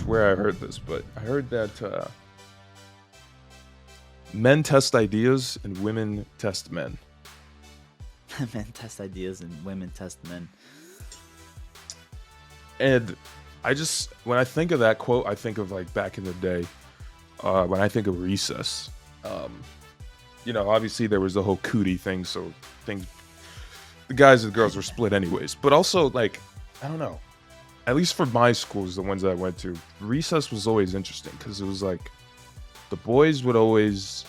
where I heard this, but I heard that men test ideas and women test men. Men test ideas and women test men. And when I think of that quote, I think of like back in the day, when I think of recess. Obviously there was the whole cootie thing, so the guys and the girls were split anyways. But also, like, I don't know. At least for my schools, the ones that I went to, recess was always interesting because it was like the boys would always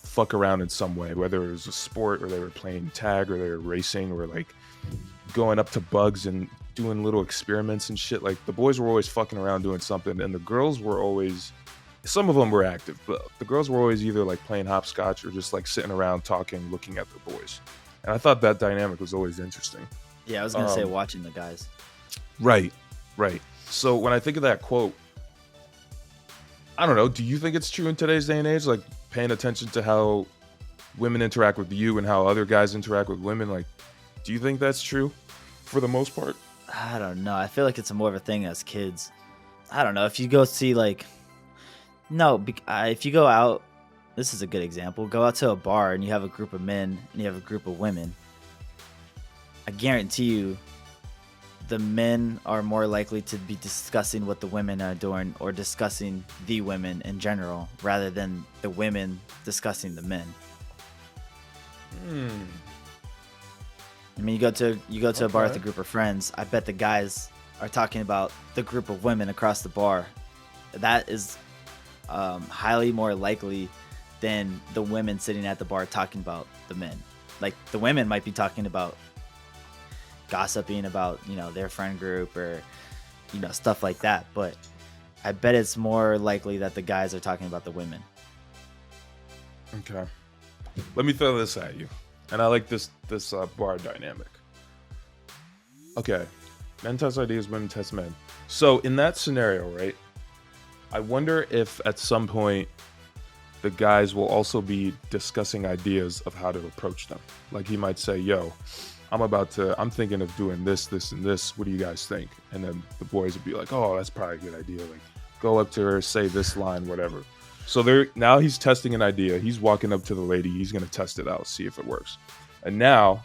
fuck around in some way, whether it was a sport or they were playing tag or they were racing or like going up to bugs and doing little experiments and shit. Like the boys were always fucking around doing something, and the girls were always, some of them were active, but the girls were always either like playing hopscotch or just like sitting around talking, looking at the boys. And I thought that dynamic was always interesting. Yeah, I was gonna say watching the guys. Right. So when I think of that quote, I don't know, do you think it's true in today's day and age? Like paying attention to how women interact with you and how other guys interact with women, like, do you think that's true for the most part? I don't know. I feel like it's more of a thing as kids. I don't know. If you go see if you go out, this is a good example. Go out to a bar and you have a group of men and you have a group of women. I guarantee you the men are more likely to be discussing what the women are doing or discussing the women in general rather than the women discussing the men. I mean, you go to a bar with a group of friends. I bet the guys are talking about the group of women across the bar. That is highly more likely than the women sitting at the bar talking about the men. Like the women might be talking about gossiping about, their friend group or, stuff like that. But I bet it's more likely that the guys are talking about the women. Okay. Let me throw this at you. And I like this bar dynamic. Okay. Men test ideas, women test men. So in that scenario, right, I wonder if at some point the guys will also be discussing ideas of how to approach them. Like he might say, yo, I'm thinking of doing this, this, and this. What do you guys think? And then the boys would be like, oh, that's probably a good idea. Like, go up to her, say this line, whatever. So now he's testing an idea. He's walking up to the lady. He's going to test it out, see if it works. And now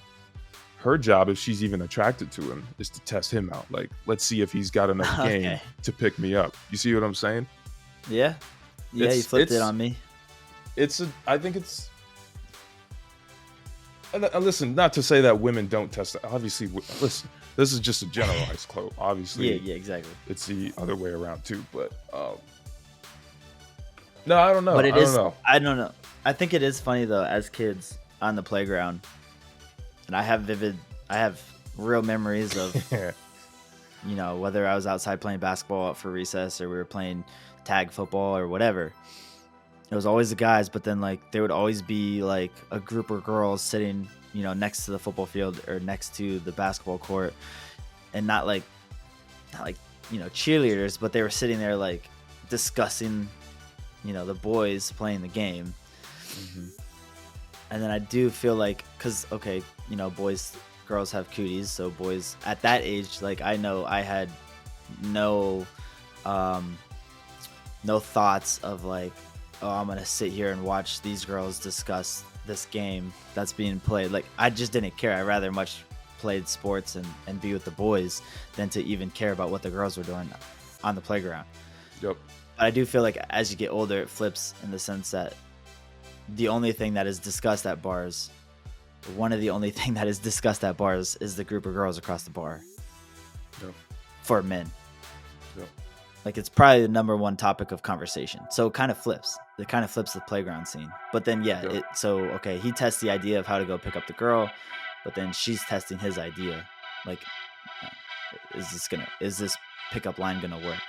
her job, if she's even attracted to him, is to test him out. Like, let's see if he's got enough game to pick me up. You see what I'm saying? Yeah. Yeah, you flipped it on me. I think it's... Listen, not to say that women don't test. Obviously, listen, this is just a generalized quote. Obviously, yeah, exactly. It's the other way around too. But no, I don't know. But I don't know. I think it is funny though, as kids on the playground, and I have real memories of, whether I was outside playing basketball for recess or we were playing tag football or whatever. It was always the guys, but then like there would always be like a group of girls sitting, next to the football field or next to the basketball court, and not like cheerleaders, but they were sitting there like discussing, the boys playing the game. Mm-hmm. And then I do feel like, cause okay, girls have cooties, so boys at that age, like I know I had no thoughts of like, oh, I'm gonna sit here and watch these girls discuss this game that's being played. Like I just didn't care. I rather much played sports and be with the boys than to even care about what the girls were doing on the playground. Yep. But I do feel like as you get older, it flips in the sense that the only thing that is discussed at bars, one of the only thing that is discussed at bars is the group of girls across the bar. Yep. For men. Yep. Like it's probably the number one topic of conversation. So it kind of flips. It kind of flips the playground scene. But then he tests the idea of how to go pick up the girl, but then she's testing his idea. Like, is this pickup line gonna work?